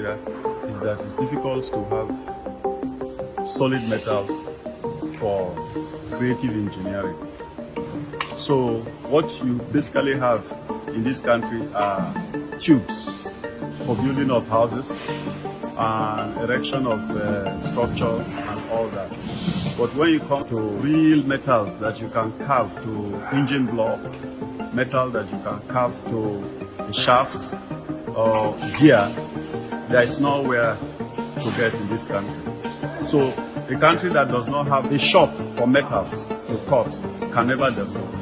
Nigeria is that it's difficult to have solid metals for creative engineering. So what you basically have in this country are tubes for building of houses and erection of structures and all that. But when you come to real metals that you can carve to engine block, metal that you can carve to a shaft or gear, there is nowhere to get in this country. So a country that does not have a shop for metals to cut can never develop.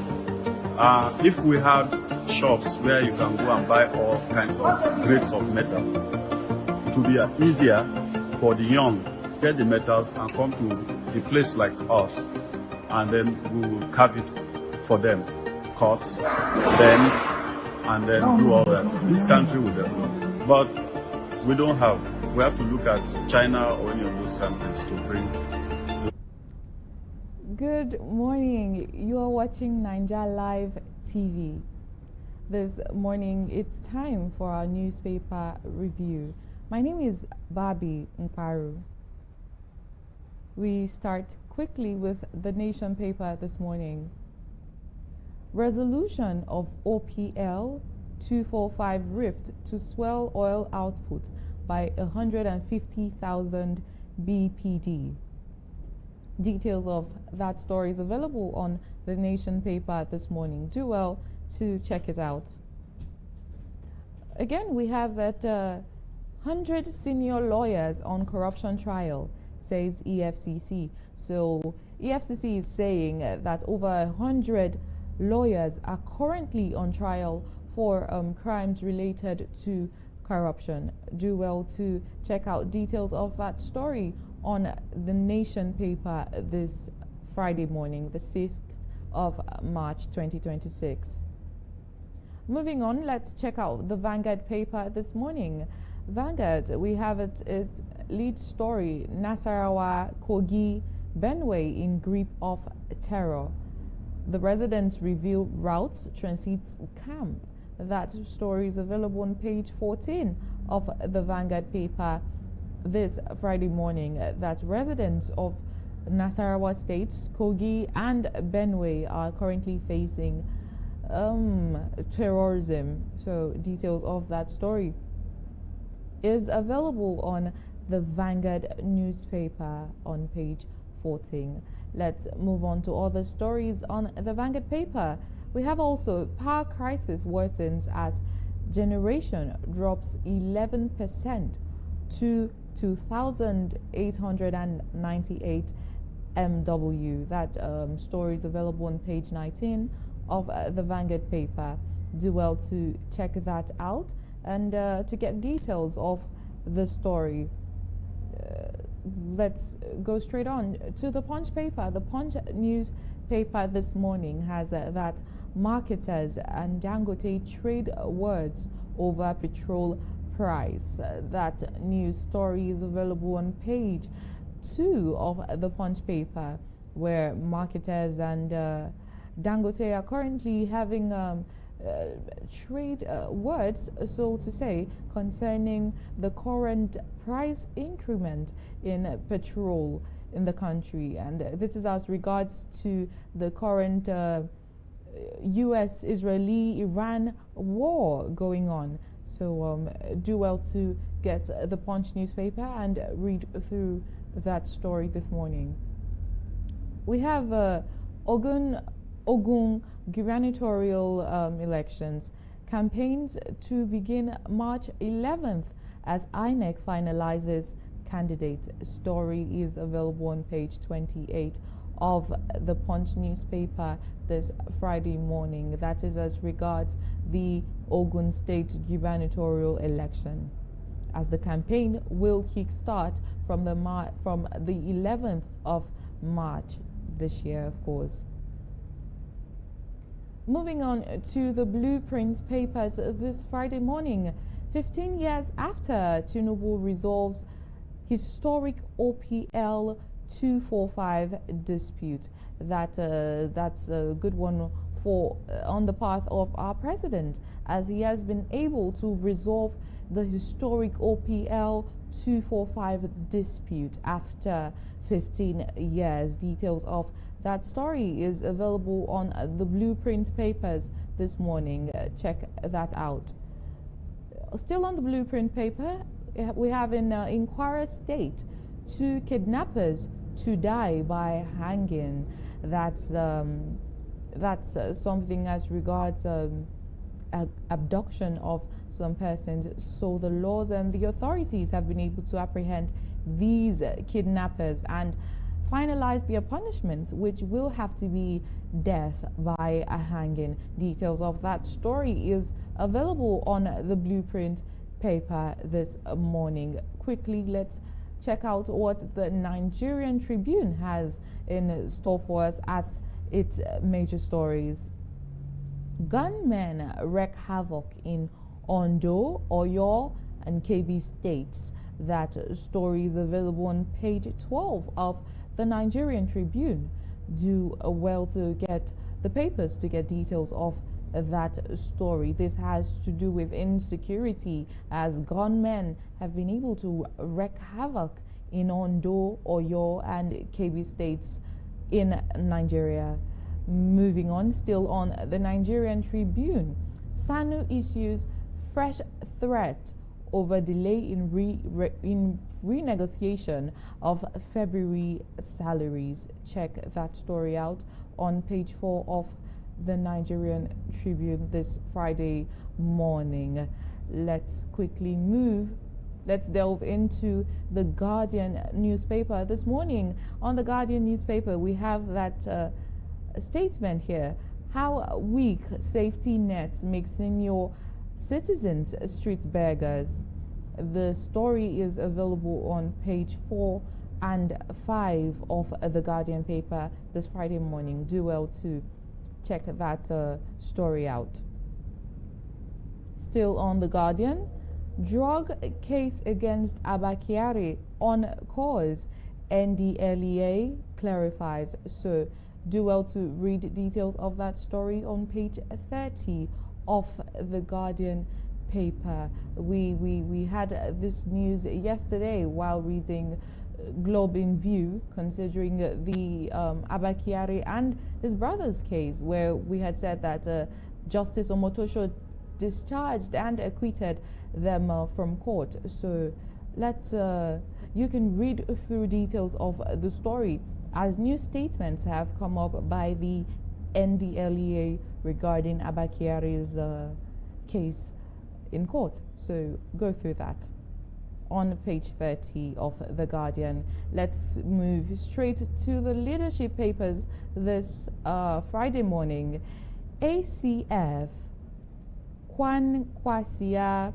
If we had shops where you can go and buy all kinds of grades of metals, it would be easier for the young to get the metals and come to a place like us, and then we will carve it for them, cut, bend, and then do all that. This country will develop. But we don't have. We have to look at China or any of those countries to bring. Good morning. You are watching Naija Live TV. This morning, it's time for our newspaper review. My name is Babi Mparu. We start quickly with the Nation paper this morning. Resolution of OPL 245 rift to swell oil output by 150,000 BPD. Details of that story is available on the Nation paper this morning. Do well to check it out. Again, we have that 100 senior lawyers on corruption trial, says EFCC. So EFCC is saying that over 100 lawyers are currently on trial for crimes related to corruption. Do well to check out details of that story on the Nation paper this Friday morning, the 6th of March 2026. Moving on, let's check out the Vanguard paper this morning. Vanguard, we have it is lead story, Nasarawa, Kogi, Benue in grip of terror. The residents reveal routes transits camp. That story is available on page 14 of the Vanguard paper this Friday morning. That residents of Nasarawa states, Kogi and Benue are currently facing terrorism. So details of that story is available on the Vanguard newspaper on page 14. Let's move on to other stories on the Vanguard paper. We have also power crisis worsens as generation drops 11% to 2,898 MW. That story is available on page 19 of the Vanguard paper. Do well to check that out and to get details of the story. Let's go straight on to the Punch paper. The Punch newspaper this morning has that marketers and Dangote trade words over petrol price. That news story is available on page 2 of the Punch paper, where marketers and Dangote are currently having trade words, so to say, concerning the current price increment in petrol in the country. And this is as regards to the current US-Israeli-Iran war going on. So do well to get the Punch newspaper and read through that story this morning. We have Ogun gubernatorial elections. Campaigns to begin March 11th as INEC finalizes candidate. Story is available on page 28 of the Punch newspaper this Friday morning. That is as regards the Ogun State gubernatorial election, as the campaign will kickstart from the 11th of March this year, of course. Moving on to the Blueprints papers this Friday morning. 15 years after Tinubu resolves historic OPL 245 dispute. That's a good one for on the path of our president, as he has been able to resolve the historic OPL 245 dispute after 15 years. Details of that story is available on the Blueprint papers this morning. Check that out. Still on the Blueprint paper, we have in Kwara State 2 kidnappers to die by hanging. That's something as regards abduction of some persons. So the laws and the authorities have been able to apprehend these kidnappers and finalize their punishments, which will have to be death by a hanging. Details of that story is available on the Blueprint paper this morning. Quickly, let's check out what the Nigerian Tribune has in store for us as its major stories. Gunmen wreak havoc in Ondo, Oyo, and KB states. That story is available on page 12 of the Nigerian Tribune. Do well to get the papers to get details of that story. This has to do with insecurity, as gunmen have been able to wreak havoc in Ondo, Oyo, and KB states in Nigeria. Moving on, still on the Nigerian Tribune, SANU issues fresh threat over delay in renegotiation of February salaries. Check that story out on page 4 of the Nigerian Tribune this Friday morning. Let's quickly move. Let's delve into the Guardian newspaper this morning. On the Guardian newspaper, we have that statement here: how weak safety nets make senior citizens street beggars. The story is available on page 4 and 5 of the Guardian paper this Friday morning. Do well to check that story out. Still on the Guardian, drug case against Abakiari on cause, NDLEA clarifies. So do well to read details of that story on page 30 of the Guardian paper. We had this news yesterday while reading Globe in View, considering the Abakiari and his brother's case, where we had said that Justice Omotosho discharged and acquitted them from court. So you can read through details of the story as new statements have come up by the NDLEA regarding Abakiari's case in court. So go through that on page 30 of The Guardian. Let's move straight to the leadership papers this Friday morning. ACF, Kwan Kwasia,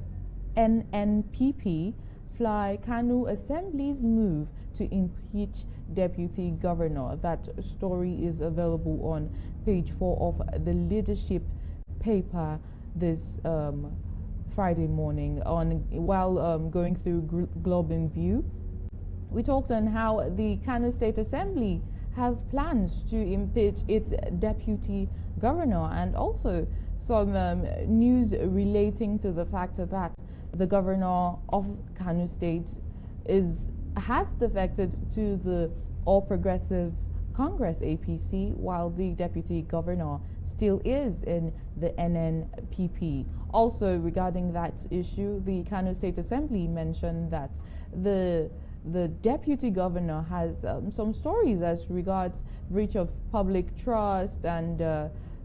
NNPP fly Kanu Assembly's move to impeach Deputy Governor. That story is available on page 4 of the leadership paper this Friday morning. While going through Globe in View, we talked on how the Kano State Assembly has plans to impeach its deputy governor, and also some news relating to the fact that the governor of Kano State has defected to the All Progressive Congress APC, while the deputy governor still is in the NNPP. Also, regarding that issue, the Kano State Assembly mentioned that the deputy governor has some stories as regards breach of public trust and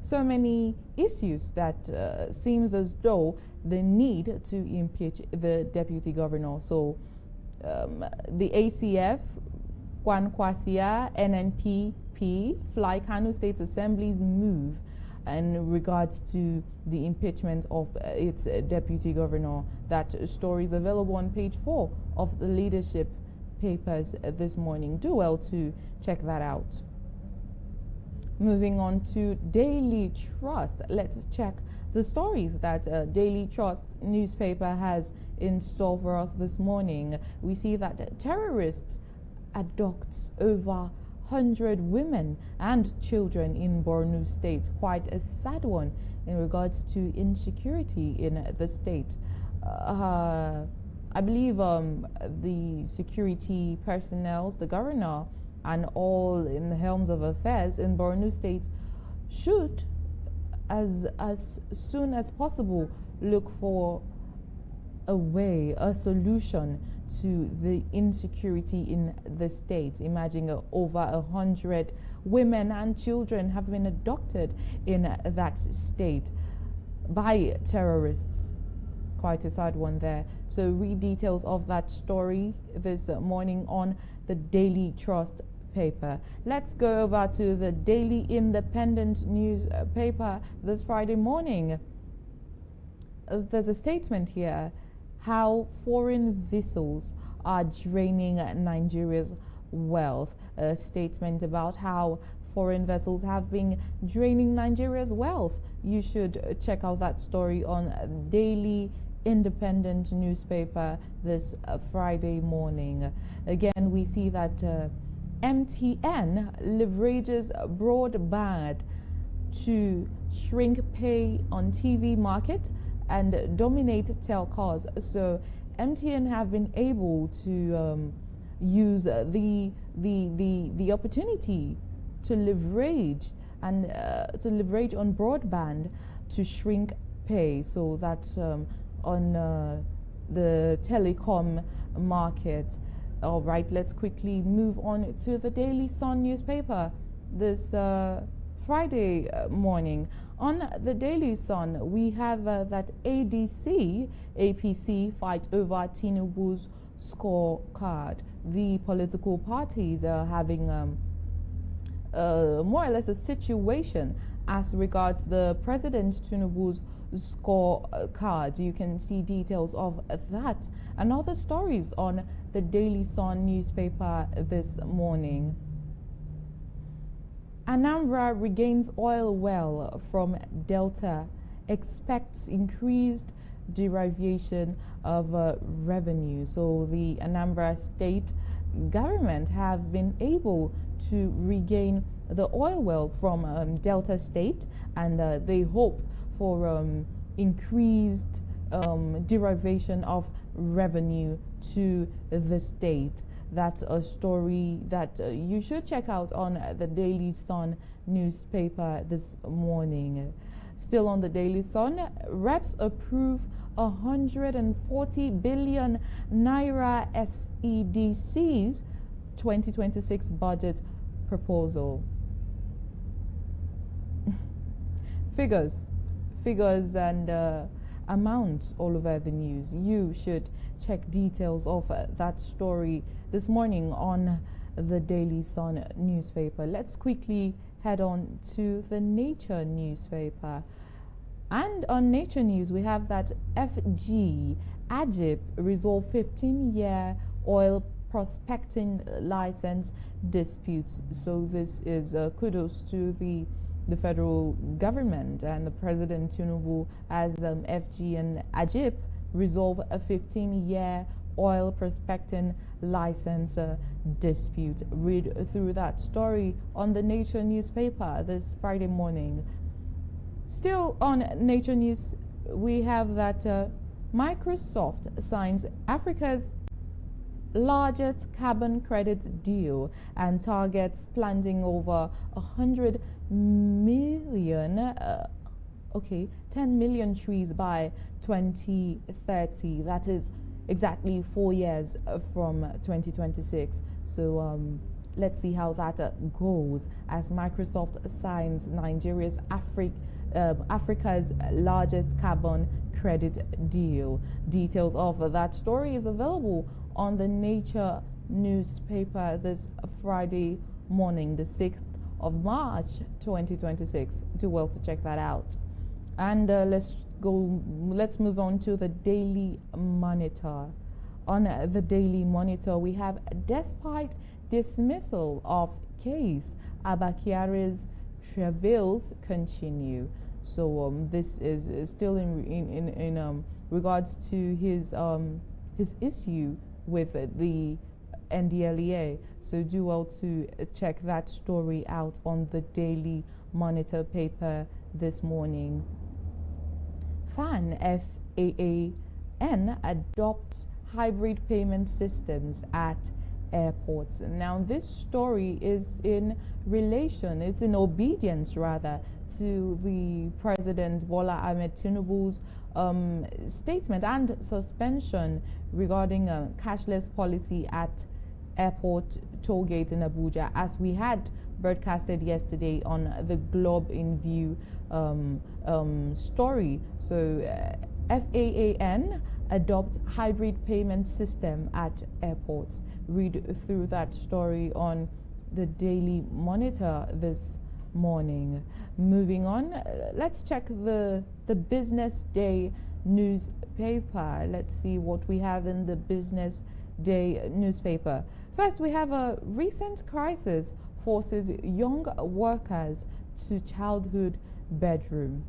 so many issues that seems as though they need to impeach the deputy governor. So the ACF, Kwan Kwasia, NNPP fly Kano State Assembly's move in regards to the impeachment of its deputy governor. That story is available on page 4 of the leadership papers this morning. Do well to check that out. Moving on to Daily Trust, let's check the stories that Daily Trust newspaper has in store for us this morning. We see that terrorists abducts over 100 women and children in Borno State. Quite a sad one in regards to insecurity in the state. I believe the security personnel, the governor, and all in the helms of affairs in Borno State should, as soon as possible, look for a solution to the insecurity in the state. Imagine over 100 women and children have been abducted in that state by terrorists. Quite a sad one there. So read details of that story this morning on the Daily Trust paper. Let's go over to the Daily Independent newspaper this Friday morning. There's a statement here: how foreign vessels are draining Nigeria's wealth. A statement about how foreign vessels have been draining Nigeria's wealth. You should check out that story on Daily Independent newspaper this Friday morning. Again, we see that MTN leverages broadband to shrink pay on TV market and dominate telcos. So MTN have been able to use the opportunity to leverage on broadband to shrink pay. So that on the telecom market. All right, let's quickly move on to the Daily Sun newspaper this Friday morning. On the Daily Sun, we have that APC fight over Tinubu's scorecard. The political parties are having more or less a situation as regards the President Tinubu's scorecard. You can see details of that and other stories on the Daily Sun newspaper this morning. Anambra regains oil well from Delta, expects increased derivation of revenue. So the Anambra state government have been able to regain the oil well from Delta State, and they hope for increased derivation of revenue to the state. That's a story that you should check out on the Daily Sun newspaper this morning. Still on the Daily Sun, reps approve 140 billion naira SEDC's 2026 budget proposal. Figures and amounts all over the news. You should check details of that story this morning on the Daily Sun newspaper. Let's quickly head on to the Nature newspaper. And on Nature News, we have that FG Ajib resolve 15-year oil prospecting license disputes. So this is kudos to the federal government and the President Tinubu as FG and Ajib resolve a 15-year oil prospecting license dispute. Read through that story on the Nature newspaper this Friday morning. Still on Nature News, we have that Microsoft signs Africa's largest carbon credit deal and targets planting over 100 million 10 million trees by 2030. That is exactly 4 years from 2026. So let's see how that goes as Microsoft signs Nigeria's Africa's largest carbon credit deal. Details of that story is available on the Nature newspaper this Friday morning, the 6th of March 2026. Do well to check that out. And let's move on to the Daily Monitor. On the Daily Monitor, we have, despite dismissal of case, Abakiari's travails continue. So this is still in regards to his issue with the NDLEA. So do well to check that story out on the Daily Monitor paper this morning. FAA adopts hybrid payment systems at airports. Now, this story is in relation, it's in obedience rather, to the President Bola Ahmed Tinubu's statement and suspension regarding a cashless policy at airport toll gate in Abuja, as we had broadcasted yesterday on the Globe in View story. So FAAN adopts hybrid payment system at airports. Read through that story on the Daily Monitor this morning. Moving on, let's check the Business Day newspaper. Let's see what we have in the Business Day newspaper. First, we have a recent crisis forces young workers to childhood bedroom.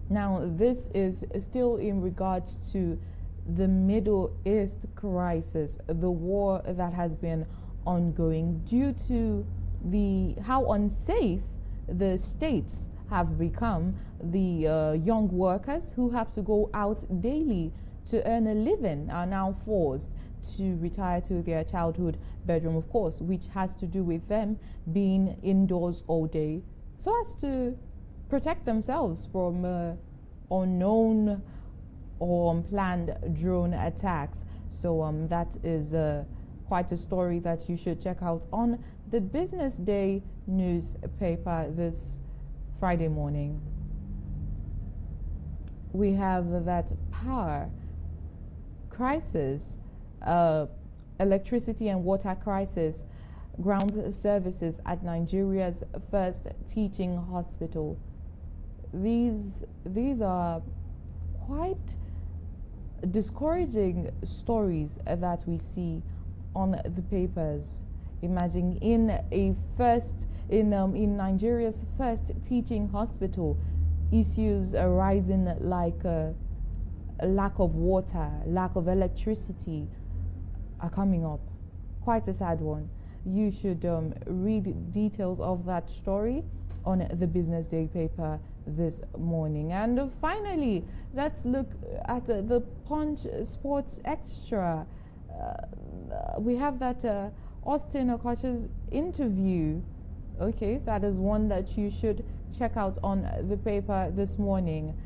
Now, this is still in regards to the Middle East crisis, the war that has been ongoing due to how unsafe the states have become. The young workers who have to go out daily to earn a living are now forced to retire to their childhood bedroom, of course, which has to do with them being indoors all day so as to protect themselves from unknown or unplanned drone attacks. So that is quite a story that you should check out on the Business Day newspaper this Friday morning. We have that power crisis, electricity and water crisis, ground services at Nigeria's first teaching hospital. These are quite discouraging stories that we see on the papers. Imagine in Nigeria's first teaching hospital, issues arising like lack of water, lack of electricity are coming up. Quite a sad one. You should read details of that story on the Business Day paper this morning. And finally, let's look at the Punch Sports Extra. We have that Austin Okocha's interview. Okay, that is one that you should check out on the paper this morning.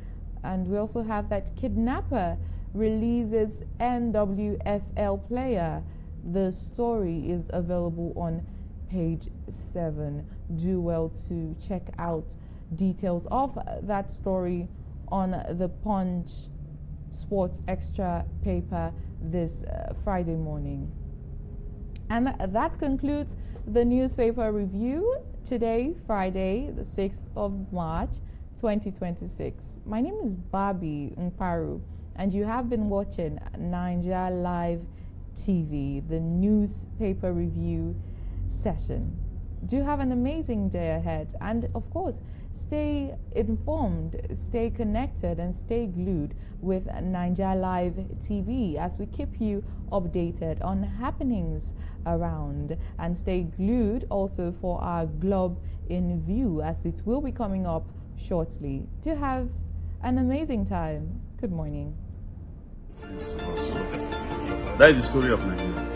And we also have that kidnapper releases NWFL player. The story is available on page 7. Do well to check out details of that story on the Punch Sports Extra paper this Friday morning. And that concludes the newspaper review today, Friday, the 6th of March, 2026. My name is Bobby Mparu, and you have been watching Naija Live TV, the newspaper review session. Do have an amazing day ahead, and of course, stay informed, stay connected, and stay glued with Naija Live TV as we keep you updated on happenings around, and stay glued also for our Globe in View as it will be coming up shortly. Do have an amazing time. Good morning. That is the story of Nigeria.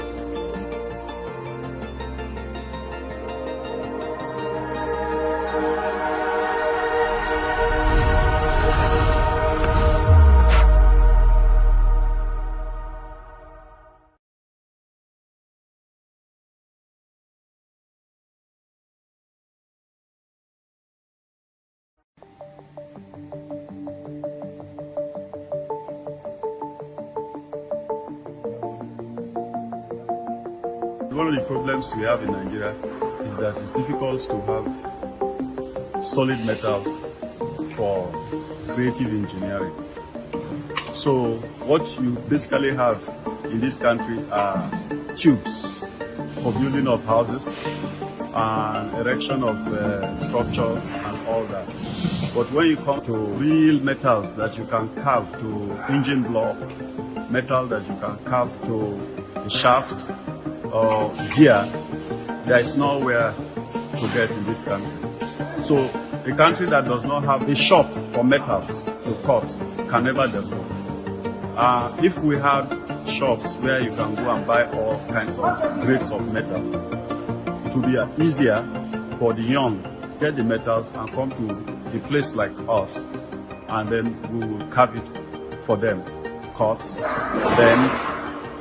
One of the problems we have in Nigeria is that it's difficult to have solid metals for creative engineering. So what you basically have in this country are tubes for building of houses and erection of structures and all that. But when you come to real metals that you can carve to engine block, metal that you can carve to a shaft or gear, there is nowhere to get in this country. So a country that does not have a shop for metals to cut can never develop. If we had shops where you can go and buy all kinds of grades of metals, it would be easier for the young to get the metals and come to a place like us, and then we will carve it for them, cut, bend,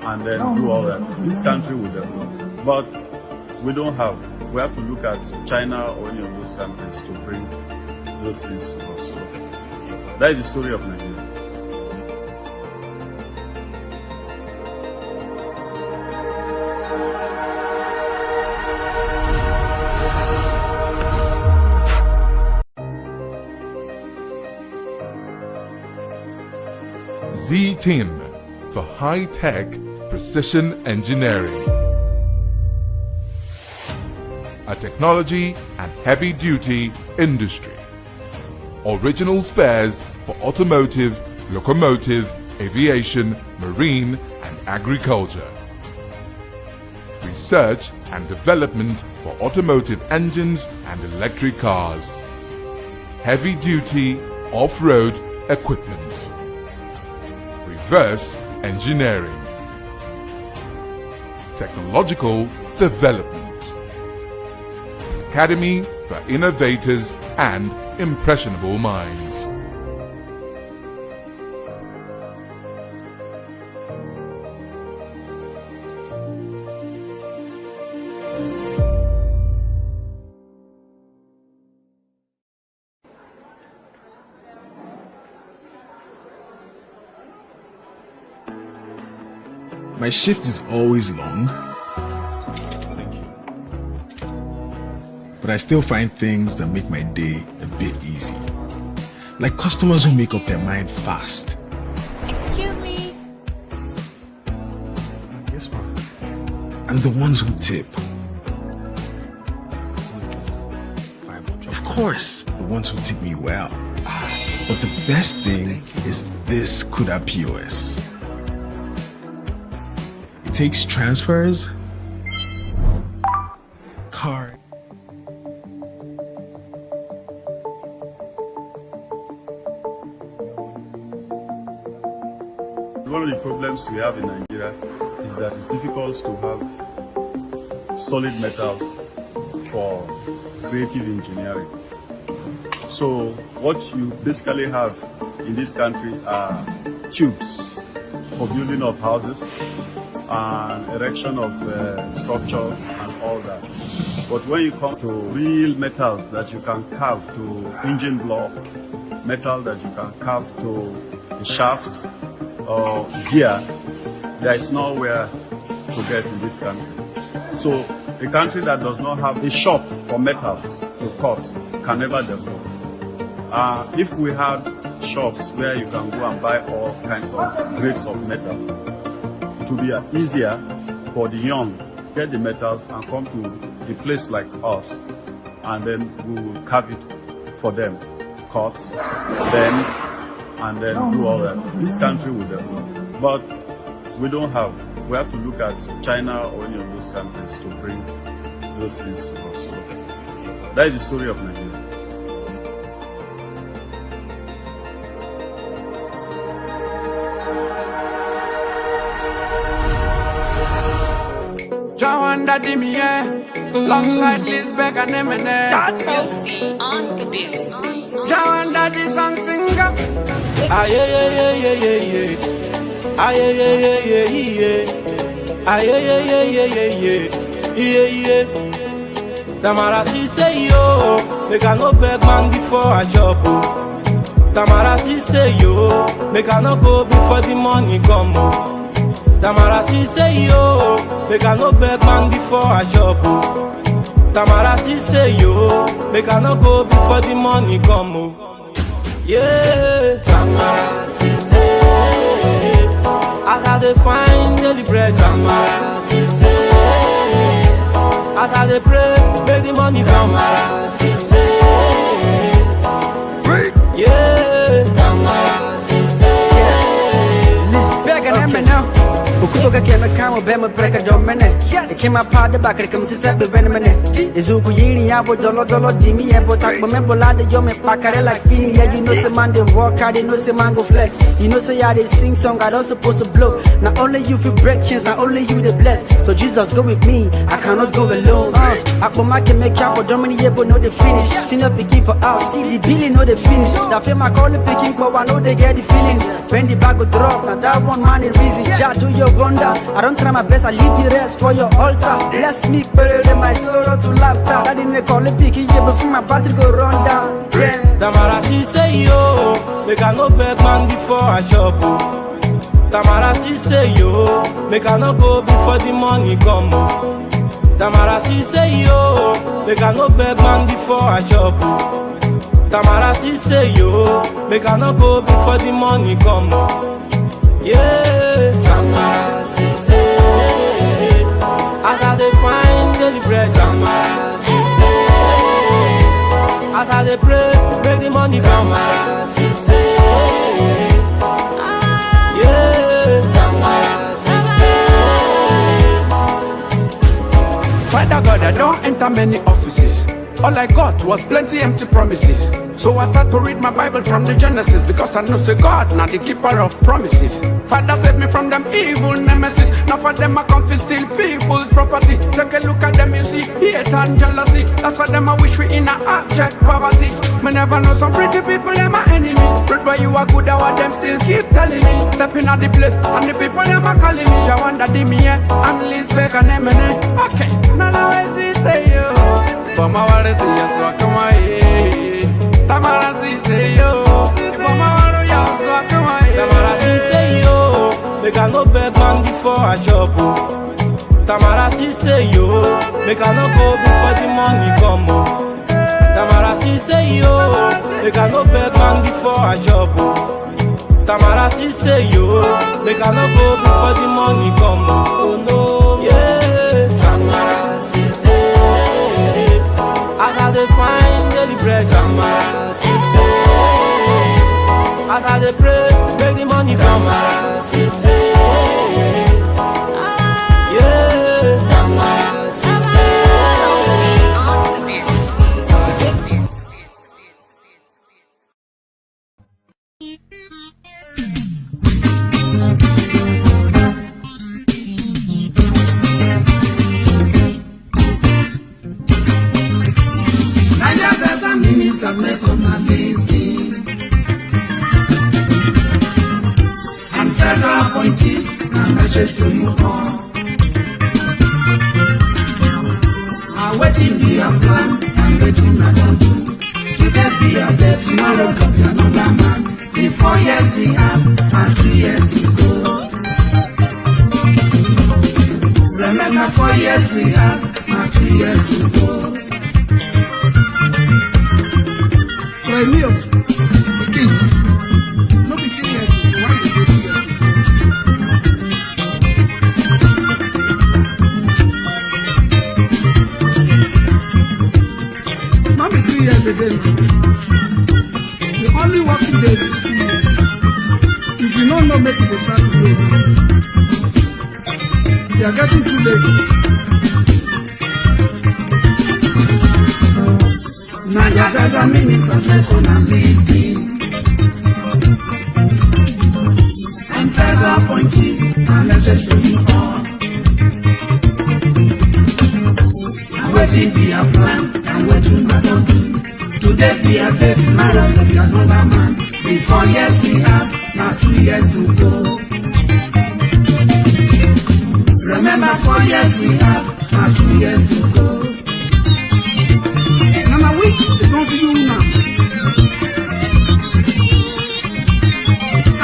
and then do all that. This country will develop, but we don't have. We have to look at China or any of those countries to bring those things to us. So that is the story of Nigeria. Z10 for high-tech precision engineering. A technology and heavy-duty industry. Original spares for automotive, locomotive, aviation, marine and agriculture. Research and development for automotive engines and electric cars. Heavy-duty off-road equipment. Reverse engineering. Technological development. Academy for innovators and impressionable minds. My shift is always long, but I still find things that make my day a bit easy. Like customers who make up their mind fast. Excuse me. Yes, ma'am. And the ones who tip. Of course, the ones who tip me well. But the best thing is this Kuda POS. It takes transfers, card, One of the problems we have in Nigeria is that it's difficult to have solid metals for creative engineering. So what you basically have in this country are tubes for building of houses and erection of structures and all that. But when you come to real metals that you can carve to engine block, metal that you can carve to a shaft or gear, there is nowhere to get in this country. So a country that does not have a shop for metals to cut can never develop. If we had shops where you can go and buy all kinds of grades of metals, it would be easier for the young to get the metals and come to a place like us, and then we will carve it for them, cut, bend, and then do all that. This country will develop, but we don't have. We have to look at China or any of those countries to bring those things to us. So that is the story of Nigeria. Jawanda Dimie, alongside Lisbeth and Eminem. That's OC on the beats. Jawanda the song singer. Aye, aye, aye, aye, aye, aye, aye, aye, aye, aye, aye, aye. Tamara si say yo, make I no beg man before I chop. Tamara si say yo, make I no go before the money come. Tamara si say yo, make I no beg man before I chop. Tamara si say yo, make I no go before the money come. Yeah, Tamara si say, as I dey find daily bread. Tamara si say, as I dey pray, make the money from. Tamara si say, yeah, Tamara si say. Lisbeth and Eminem. Ukutoka kena kama be them a break a domine. It came up part the back, it comes to set the venom. Izuku Yini, Abo Dolo Dimi, Abo Tak, remember Lada Yome Pakare like Fini. Yeah, you know, say man, they walk out, they know, say man go flex. You know, say, yeah, they sing song, I don't supposed to blow. Not only you feel break chains, not only you the bless. So Jesus go with me, I cannot go alone. Akboma can make up, but Domini Ebo know the finish. See no picking for us, see the billing know the finish. So I feel my call the picking, but I know they get the feelings. When the bag go drop, now that one man is busy. Jah do your wonders. I don't try my best, I leave the rest for your altar. Bless me, bury my sorrow to laughter. That in the call the picking, yeah, before my battery go run down. Yeah. Tamara si say yo, make I no beg man before I chop. Tamara si say yo, make I no go before the money come. Tamara si say yo, make I no beg man before I chop. Tamara si say yo, make I no go before the money come. Yeah, Tamara si say, as I dey find daily bread. Tamara si say, as I dey pray, make the money come. Tamara si say, yeah, Tamara si say. Father God, I don't enter many offices. All I got was plenty empty promises. So I start to read my Bible from the Genesis, because I know say God now the keeper of promises. Father save me from them evil nemesis. Now for them I come to steal people's property. Take a look at them, you see hate and jealousy. That's why them I wish we in a abject poverty. Me never know some pretty people them my enemy. But why you are good, how them still keep telling me. Stepping at the place and the people them are calling me. I wonder the me and Liz back and them. Okay, now I see say you. But my wallet say yes, so come on. Tamara si say yo, if I'm a yo, so I come on. Tamara si say yo, make I no beg man before I chop. Tamara si say yo, make I no go before the money come. Tamara si say yo, make I no beg man before I chop. Tamara si say yo, make I no go before the money come. Oh no, yeah. Tamara si say, as I dey find daily bread. Tamara si say, as I dey pray, make the money come. Tamara si say, yeah. Tamara si say. Ministers make up my listing, and federal appointees, a message to you all. I waiting be a plan, and waiting I don't do. Today be a day, tomorrow could be another man. The 4 years we have, and 3 years to go. Remember 4 years we have, and 3 years to go. Premium, the king. No be 3 years. Why you say 2 years? Not be 3 years again. The only working days is 2 years. If you don't know, make it start to play. You are getting too late. Naija federal ministers make on a listing, and federal appointees a message to you all. And waiting be a plan, and waiting I don't do. Today be a day, tomorrow will be another man. The 4 years we have, now 2 years to go. Remember 4 years we have, now 2 years to go. Don't see you now.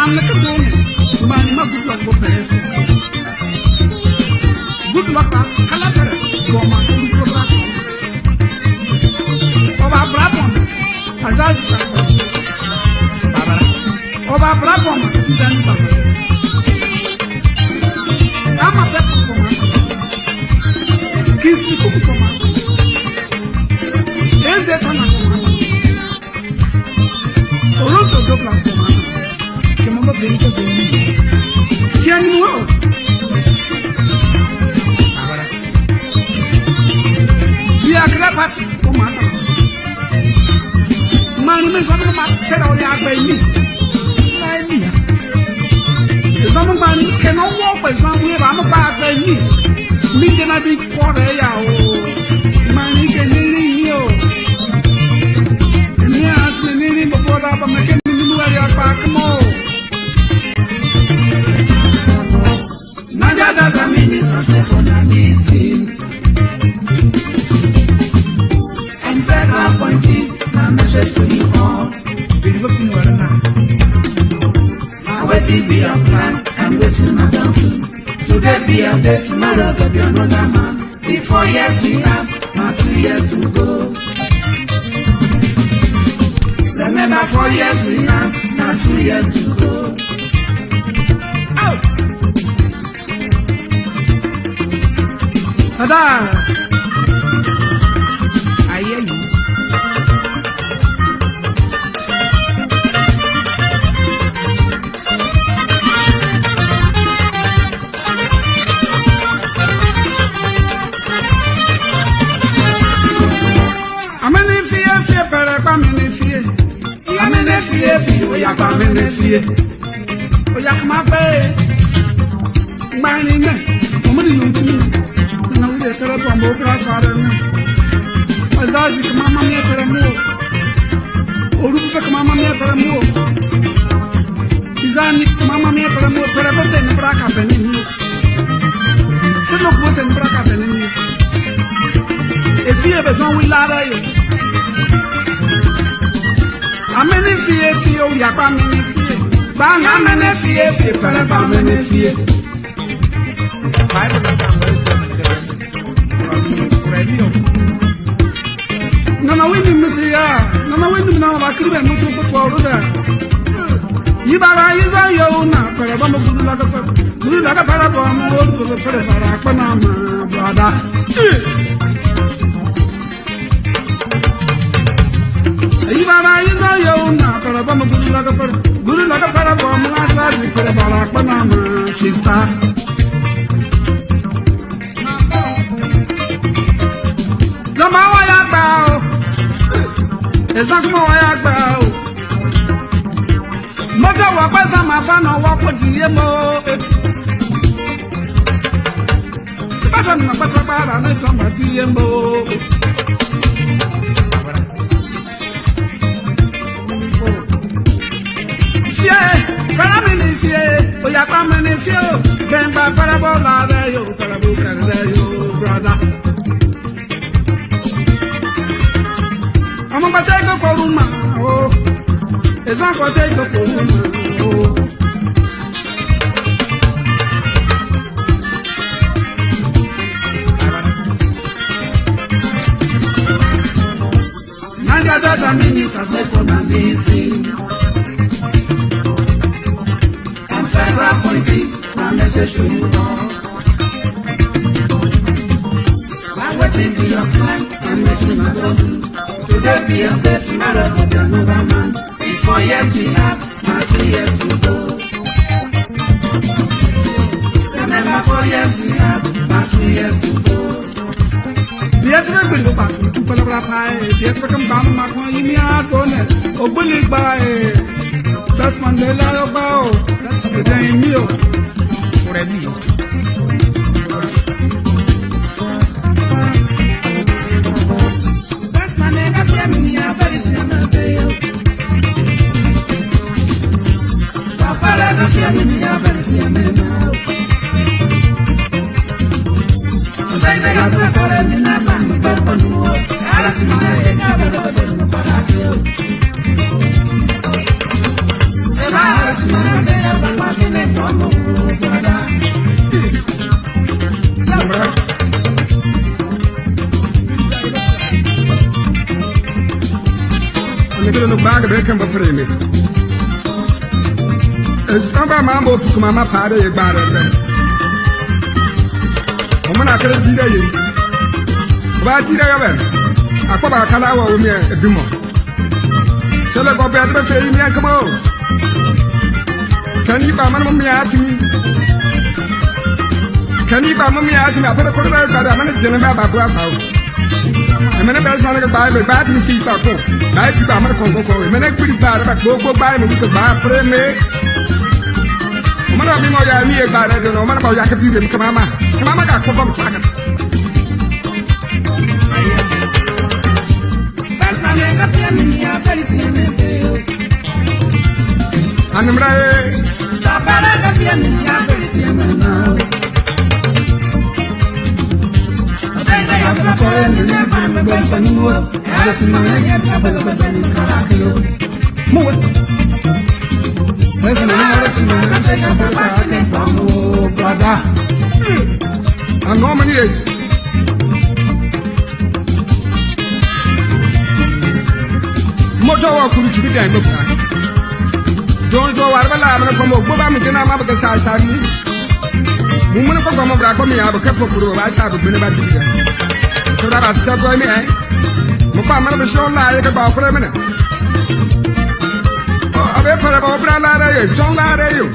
I'm like a woman. Man, you must look for parents. Good luck, Calabara. Woman, who's your brother? Of our brother, as I said, of our brother, I'm a pepper for my kiss me for my. Is there someone? party. Oh my God. Man, me something about said all the agbe me. Like me. Some man cannot walk by some way. I'm a bad me. Me can I be quarter ya? Man, he can leave you. Me ask me needing before that, but making me know where you're back more. Naija data ministers on a listing. And federal appointees, my message to you all. Be looking well now. Now waiting be a plan and waiting I don't do. Today be a day, tomorrow there be another man. The 4 years we have, now 2 years to go. Remember 4 years we have, now 2 years to go. Out! Sada! I hear you. Oya kama pe mani ne omuni yuntini na ude tere to ambo kra fare ne azazi kama mama tere mo orubu kama mama tere mo izani kama mama tere mo tere bese ne braka beni ni sino ko se ne braka beni ni efie beson wi lara yo ameni fie o ya pa meni fie bang ameni fie pere ba meni fie Nana wini misiya nana wini na ba kribe mutu ko toro da yibara yiza yo na pere ba mo gulu la ka para ba mo ko pere para pa na ma brada Ibara yizo yo na para ba mo gulu la ka para ba mo asa di pere para pa na ma sister Zama wa ya gba o Ezagmo wa ya gba o Mojo wa pa sama fa na wa ko diye mo Bata na bata para na sama diye mo Para mini fie, oya pa mini fie o. Bemba para bola de yo, para buscar de yo, brother. Amo bate ko koruma o. Eza ko te ko koruma o. Naija data ministers make for my listing. Appointees, my message to you all. I'm waiting for your plan and making my don't do. Today be a day, tomorrow will be another man. In 4 years we have, now 2 years to go. Remember 4 years we have, now 2 years to go. The other will go back to Palapai, the other come down my coin, you are going to open it by that's Mandela about. The day meal ready. That's my name. I'm very bag of can be premium. It's not my mambo to Mama Paddy about it. Woman, I can't see you. But you never. I come back an hour with me a demo. Shall I go back to say, come on? Can you buy me at me? Can you buy me at me? I put a corner that I'm going to generate my glass out. mene bɛ sɔn ne ba me ba ti si ta ko ba ti ba mene kon ko mene kuri ba ba ko ba me ko ba preme mana mi mo ya mi e ba re no mana ba ya ka bi me mama ka ko ba ka Anamrae Tabara ka fi mi ya beri si me na Obenga ya bla ko ni ne ma me ba sa ni wo ala si ma ya ta ba ba ba ni kala ke yo mo we Wesa na ala si ma na se ka ba ba ni ba mo brada Ano mani e Moto wa kuru chiri dai mo bra Don't go out of a from Obama, I'm a size. Woman of Obama, I have a couple of us have been about to be. So that I've said, I mean, Mopama, the show like about for a minute. I've ever about Brana, John Lada, you.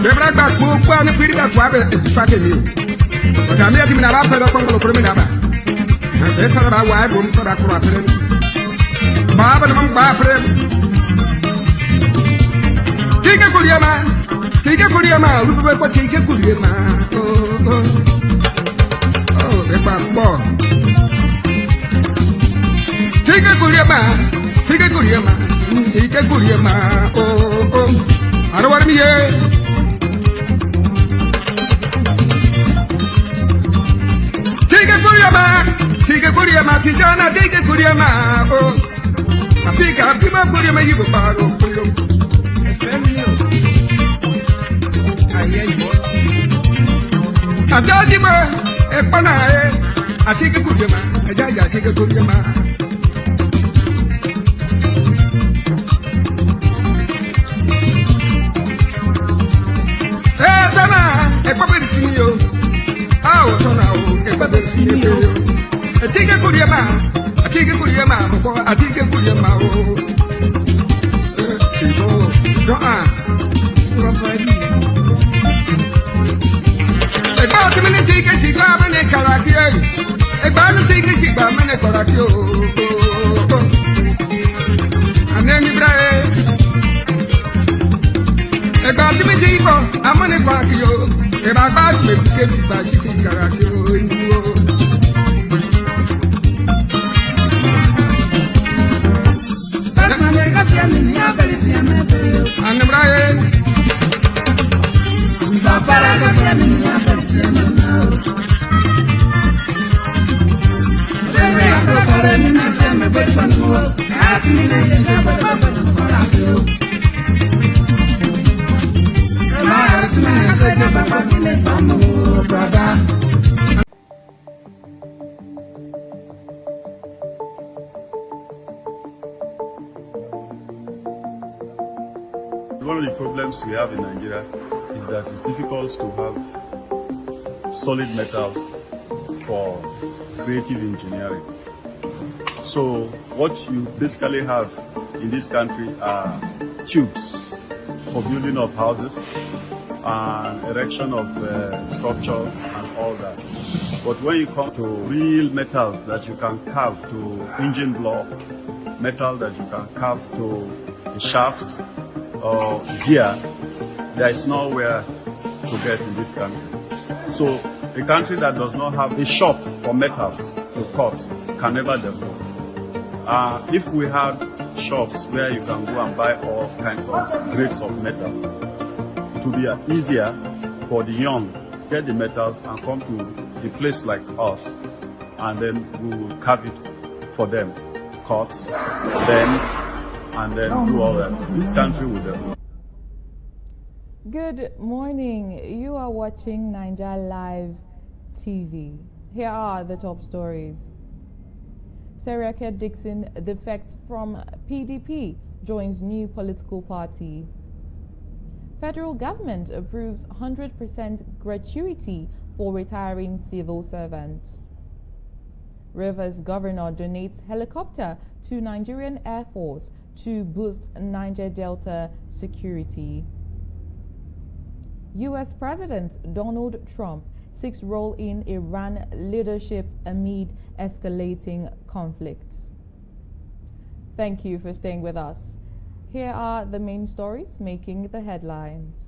They brought back book one and pretty much tracking you. But I'm making a lot of Congo for a minute. And they thought about why I wouldn't for that crap. Baba, the Baba. Take a Kuriama, look at what take a Kuriama. Oh, the ball. Take a Kuriama, oh, I don't want to be here. Take a Kuriama, Tijana, take a Kuriama, oh, I pick up Kuriama, you go borrow. Adajima, Epanae, I take a good yama, I take a good yama. Eh, Dana, a puppet finio. Oh, Tona, a puppet finio. I take a good yama, I take a good yama, I take a good yama. About the minute, take a cigar and a karakia. About the secret cigar and a karakio. And then you brave. About the minute, I'm on a karakio. About the minute, by sitting karakio. And the brave. Para que me amenia persiana now. Debe a procurar mi mente me persona. Así me necesita para you. Así me necesita para que me vamos, brother. One of the problems we have in Nigeria is that it's difficult to have solid metals for creative engineering. So what you basically have in this country are tubes for building of houses and erection of structures and all that. But when you come to real metals that you can carve to engine block, metal that you can carve to a shaft or gear, there is nowhere to get in this country. So a country that does not have a shop for metals to cut can never develop. If we had shops where you can go and buy all kinds of grades of metals, it would be easier for the young to get the metals and come to a place like us, and then we will carve it for them, cut, bend, and then do all that. This country will develop. Good morning. You are watching Naija Live TV. Here are the top stories. Seriake Dixon defects from PDP, joins new political party. Federal government approves 100% gratuity for retiring civil servants. Rivers governor donates helicopter to Nigerian Air Force to boost Niger Delta security. U.S. President Donald Trump seeks role in Iran leadership amid escalating conflicts. Thank you for staying with us. Here are the main stories making the headlines.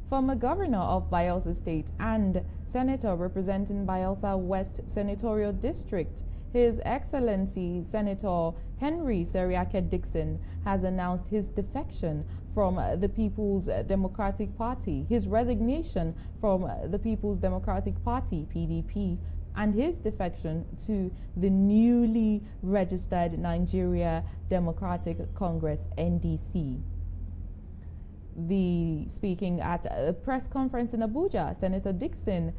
Former governor of Bayelsa State and senator representing Bayelsa West Senatorial District, His Excellency Senator Henry Seriake Dixon, has announced his defection from the People's Democratic Party, his resignation from the People's Democratic Party, PDP, and his defection to the newly registered Nigeria Democratic Congress, NDC. Speaking at a press conference in Abuja, Senator Dixon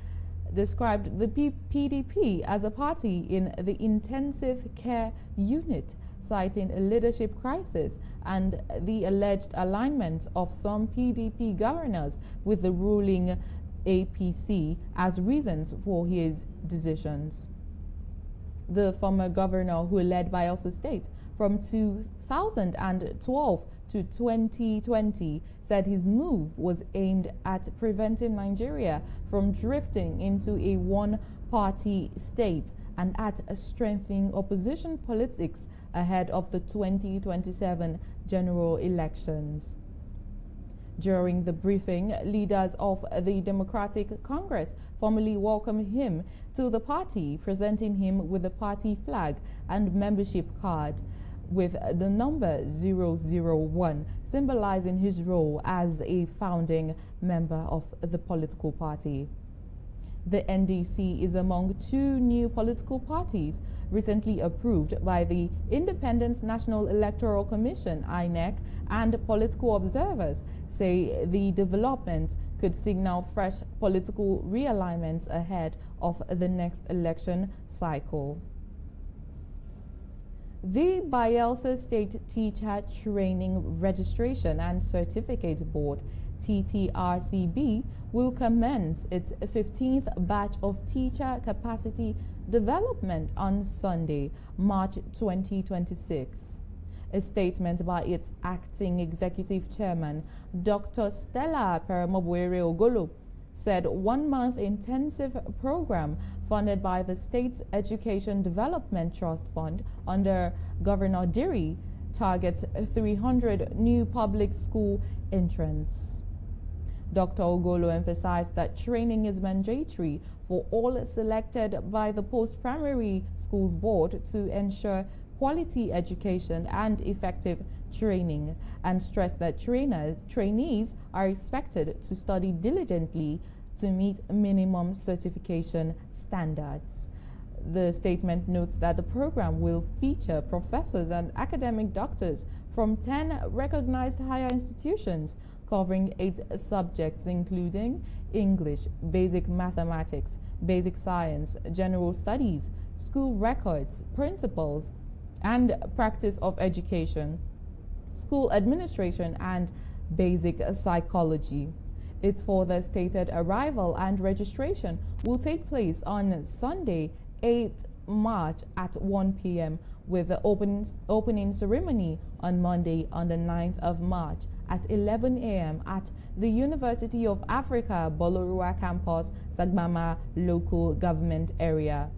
described the PDP as a party in the intensive care unit, citing a leadership crisis and the alleged alignment of some PDP governors with the ruling APC as reasons for his decisions. The former governor, who led Bayelsa State from 2012 to 2020, said his move was aimed at preventing Nigeria from drifting into a one-party state and at strengthening opposition politics ahead of the 2027 general elections. During the briefing, leaders of the Democratic Congress formally welcomed him to the party, presenting him with the party flag and membership card with the number 001, symbolizing his role as a founding member of the political party. The NDC is among two new political parties recently approved by the Independent National Electoral Commission, INEC, and political observers say the development could signal fresh political realignments ahead of the next election cycle. The Bayelsa State Teacher Training Registration and Certificate Board, TTRCB, will commence its 15th batch of teacher capacity development on Sunday, March 2026. A statement by its acting executive chairman, Dr. Stella Peremobuere Ogolo, said 1 month intensive program funded by the state's Education Development Trust Fund under Governor Diri targets 300 new public school entrants. Dr. Ogolo emphasized that training is mandatory for all selected by the Post-Primary Schools Board to ensure quality education and effective training, and stressed that trainees are expected to study diligently to meet minimum certification standards. The statement notes that the program will feature professors and academic doctors from 10 recognized higher institutions covering 8 subjects including English, basic mathematics, basic science, general studies, school records, principles and practice of education, school administration, and basic psychology. Its further stated arrival and registration will take place on Sunday, 8th March at 1 p.m. with the opening ceremony on Monday on the 9th of March at 11 a.m. at the University of Africa Bolorua campus, Sagbama local government area.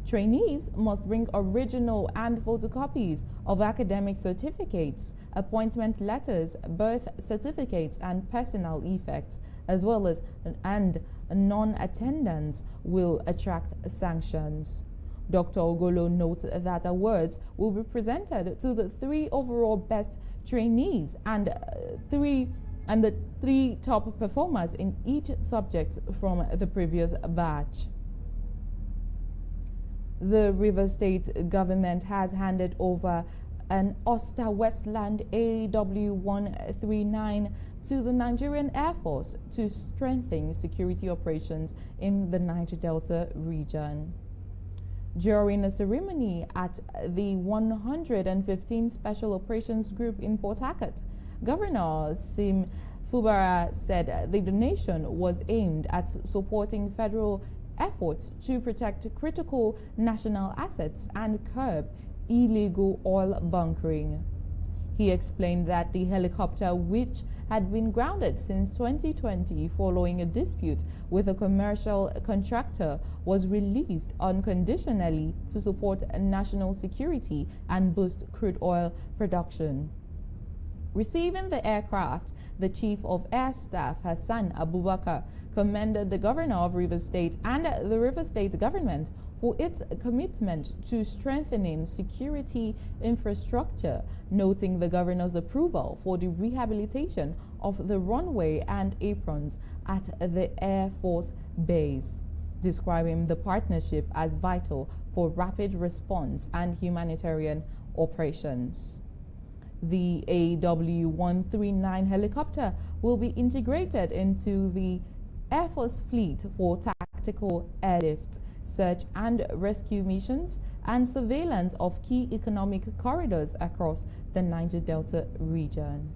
Trainees must bring original and photocopies of academic certificates, appointment letters, birth certificates, and personal effects, as well as non-attendance will attract sanctions. Dr. Ogolo notes that awards will be presented to the 3 overall best trainees and the 3 top performers in each subject from the previous batch. The River State government has handed over an Oster Westland AW-139 to the Nigerian Air Force to strengthen security operations in the Niger Delta region. During a ceremony at the 115 Special Operations Group in Port Harcourt, Governor Sim Fubara said the donation was aimed at supporting federal efforts to protect critical national assets and curb illegal oil bunkering. He explained that the helicopter, which had been grounded since 2020 following a dispute with a commercial contractor, was released unconditionally to support national security and boost crude oil production. Receiving the aircraft, the Chief of Air Staff, Hassan Abubakar, commended the Governor of Rivers State and the Rivers State government for its commitment to strengthening security infrastructure, noting the Governor's approval for the rehabilitation of the runway and aprons at the Air Force Base, describing the partnership as vital for rapid response and humanitarian operations. The AW139 helicopter will be integrated into the Air Force fleet for tactical airlift, search and rescue missions, and surveillance of key economic corridors across the Niger Delta region.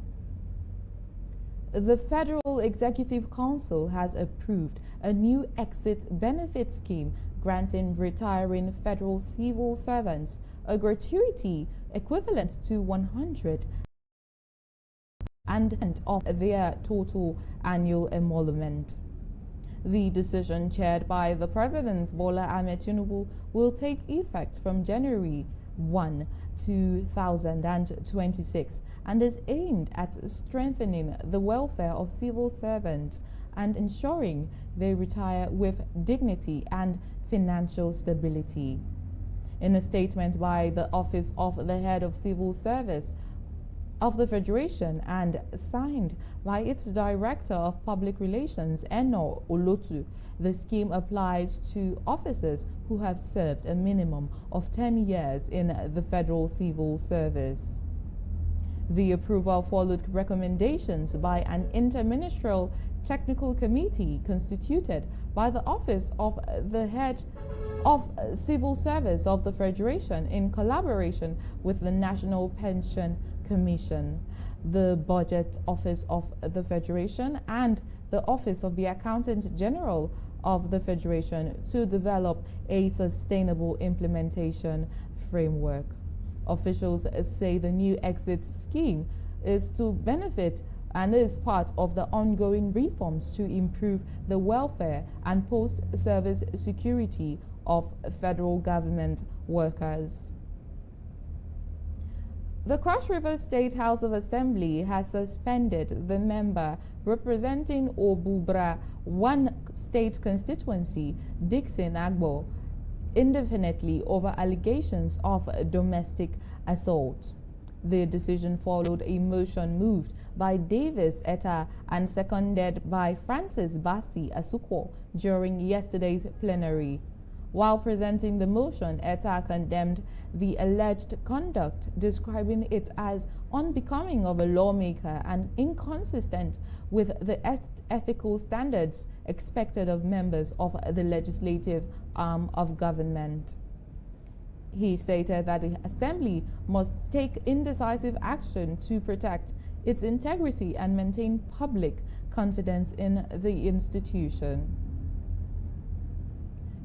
The Federal Executive Council has approved a new exit benefit scheme granting retiring federal civil servants a gratuity equivalent to 100% of their total annual emolument. The decision, chaired by the President Bola Ahmed Tinubu, will take effect from January 1, 2026 and is aimed at strengthening the welfare of civil servants and ensuring they retire with dignity and financial stability. In a statement by the Office of the Head of Civil Service of the Federation and signed by its Director of Public Relations, Eno Olotu, the scheme applies to officers who have served a minimum of 10 years in the Federal Civil Service. The approval followed recommendations by an interministerial technical committee constituted by the Office of the Head of Civil Service of the Federation in collaboration with the National Pension Commission, the Budget Office of the Federation, and the Office of the Accountant General of the Federation to develop a sustainable implementation framework. Officials say the new exit scheme is to benefit and is part of the ongoing reforms to improve the welfare and post-service security of federal government workers. The Cross River State House of Assembly has suspended the member representing Obubra 1 state constituency, Dixon Agbo, indefinitely over allegations of domestic assault. The decision followed a motion moved by Davis Etta and seconded by Francis Basi Asukwo during yesterday's plenary. While presenting the motion, Etta condemned the alleged conduct, describing it as unbecoming of a lawmaker and inconsistent with the ethical standards expected of members of the legislative arm of government. He stated that the Assembly must take indecisive action to protect its integrity and maintain public confidence in the institution.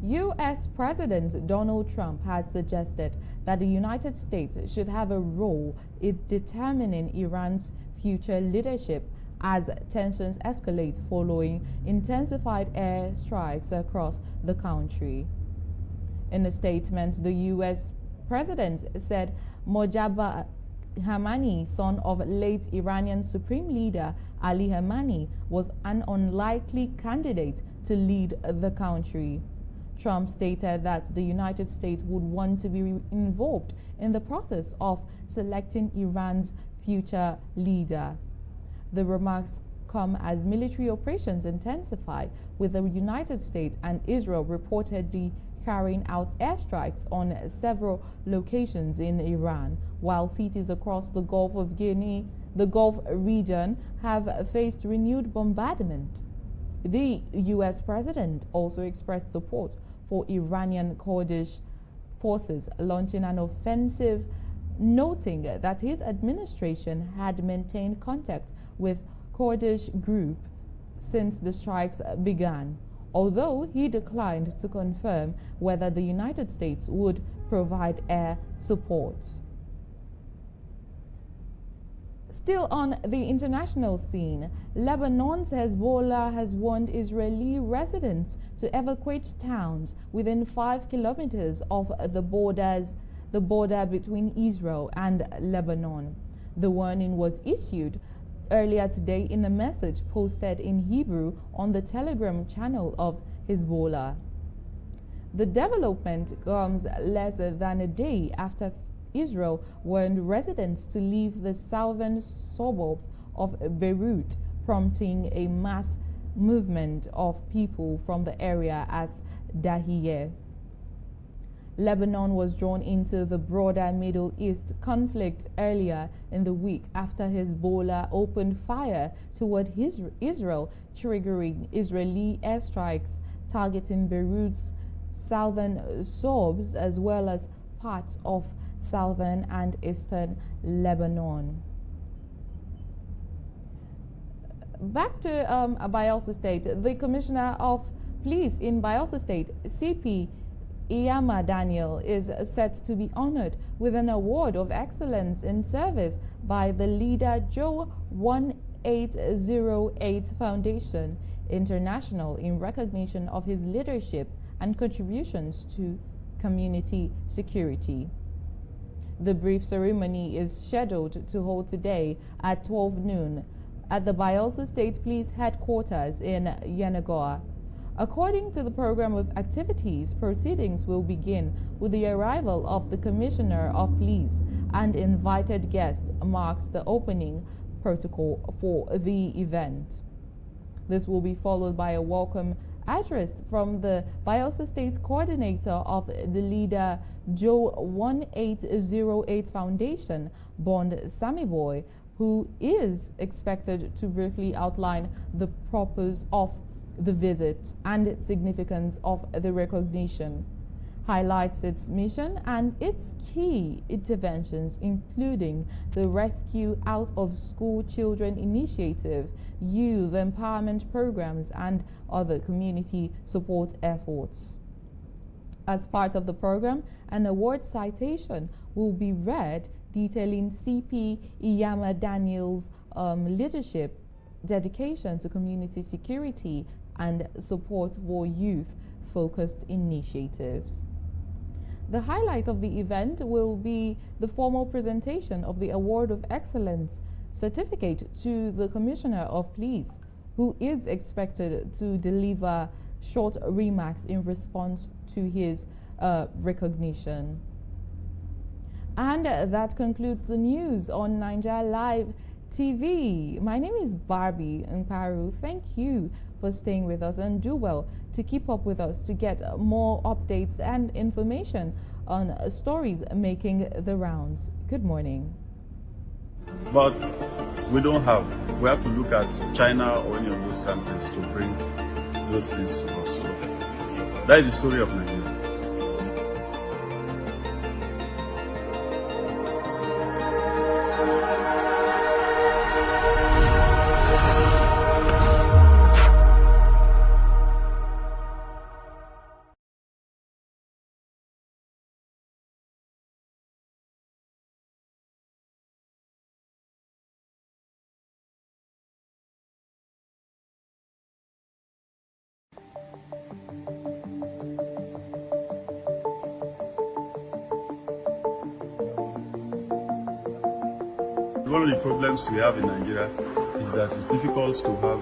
U.S. President Donald Trump has suggested that the United States should have a role in determining Iran's future leadership as tensions escalate following intensified air strikes across the country. In a statement, the U.S. President said Mojtaba Khamenei, son of late Iranian Supreme Leader Ali Khamenei, was an unlikely candidate to lead the country. Trump stated that the United States would want to be involved in the process of selecting Iran's future leader. The remarks come as military operations intensify, with the United States and Israel reportedly carrying out airstrikes on several locations in Iran, while cities across the Gulf of Guinea, the Gulf region, have faced renewed bombardment. The U.S. president also expressed support for Iranian Kurdish forces launching an offensive, noting that his administration had maintained contact with Kurdish group since the strikes began, although he declined to confirm whether the United States would provide air support. Still on the international scene, Lebanon's Hezbollah has warned Israeli residents to evacuate towns within 5 kilometers of the border between Israel and Lebanon. The warning was issued earlier today in a message posted in Hebrew on the Telegram channel of Hezbollah. The development comes less than a day after Israel warned residents to leave the southern suburbs of Beirut, prompting a mass movement of people from the area as Dahiyeh. Lebanon was drawn into the broader Middle East conflict earlier in the week after Hezbollah opened fire toward Israel, triggering Israeli airstrikes targeting Beirut's southern suburbs as well as parts of southern and eastern Lebanon. Back to Bayelsa State, the Commissioner of Police in Bayelsa State, CP Iyama Daniel, is set to be honored with an award of excellence in service by the Leader Joe 1808 Foundation International in recognition of his leadership and contributions to community security. The brief ceremony is scheduled to hold today at 12 noon at the Bayelsa State Police Headquarters in Yenagoa. According to the program of activities, proceedings will begin with the arrival of the Commissioner of Police, and invited guest marks the opening protocol for the event. This will be followed by a welcome address from the Bayelsa State Coordinator of the Leader Joe 1808 Foundation, Bond Samiboy, who is expected to briefly outline the purpose of the visit and significance of the recognition, highlights its mission and its key interventions, including the Rescue Out of School Children Initiative, youth empowerment programs, and other community support efforts. As part of the program, an award citation will be read detailing CP Iyama Daniel's leadership, dedication to community security, and support for youth-focused initiatives. The highlight of the event will be the formal presentation of the Award of Excellence certificate to the Commissioner of Police, who is expected to deliver short remarks in response to his recognition. And that concludes the news on Naija Live TV. My name is Barbie Nkaru. Thank you for staying with us, and do well to keep up with us to get more updates and information on stories making the rounds. Good morning. But we have to look at China or any of those countries to bring those things to us. So that is the story of Nigeria. One of the problems we have in Nigeria is that it's difficult to have